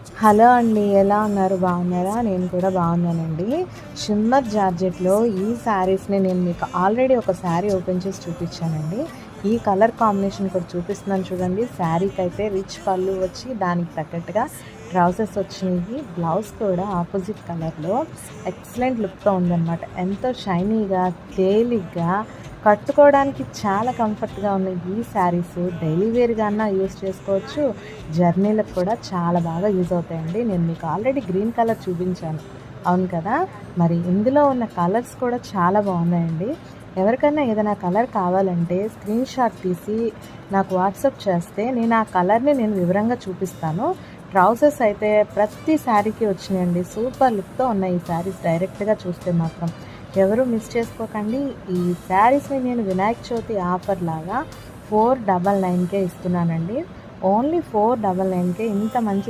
Hello అండి. ఎలా ఉన్నారు? బాగున్నారా? నేను కూడా బాగున్నానండి. షిమ్మర్ జార్జెట్‌లో ఈ శారీస్‌ని నేను మీకు ఆల్రెడీ ఒక శారీ ఓపెన్ చేసి చూపించానండి. ఈ కలర్ కాంబినేషన్ కూడా చూపిస్తున్నాను చూడండి. శారీకైతే రిచ్ పళ్ళు వచ్చి దానికి తగ్గట్టుగా ట్రౌజర్స్ వచ్చినాయి. బ్లౌజ్ కూడా ఆపోజిట్ కలర్‌లో ఎక్సలెంట్ లుక్‌తో ఉందన్నమాట. ఎంతో షైనీగా, తేలిగ్గా కట్టుకోవడానికి చాలా కంఫర్ట్‌గా ఉన్నాయి ఈ శారీస్. డైలీ వేర్‌గా అన్నా యూజ్ చేసుకోవచ్చు. జర్నీలకు కూడా చాలా బాగా యూజ్ అవుతాయండి. నేను మీకు ఆల్రెడీ గ్రీన్ కలర్ చూపించాను. అవును కదా! మరి ఇందులో ఉన్న కలర్స్ కూడా చాలా బాగున్నాయండి. ఎవరికైనా ఏదైనా కలర్ కావాలంటే స్క్రీన్ షాట్ తీసి నాకు వాట్సాప్ చేస్తే నేను ఆ కలర్‌ని వివరంగా చూపిస్తాను. ట్రౌజర్స్ అయితే ప్రతి శారీకి వచ్చినాయండి. సూపర్ లుక్‌తో ఉన్నాయి ఈ శారీస్ డైరెక్ట్‌గా చూస్తే మాత్రం. ఎవరు మిస్ చేసుకోకండి. ఈ శారీస్‌ని నేను వినాయక చవితి ఆఫర్ లాగా 499కే ఇస్తున్నానండి. ఓన్లీ 499కే ఇంత మంచి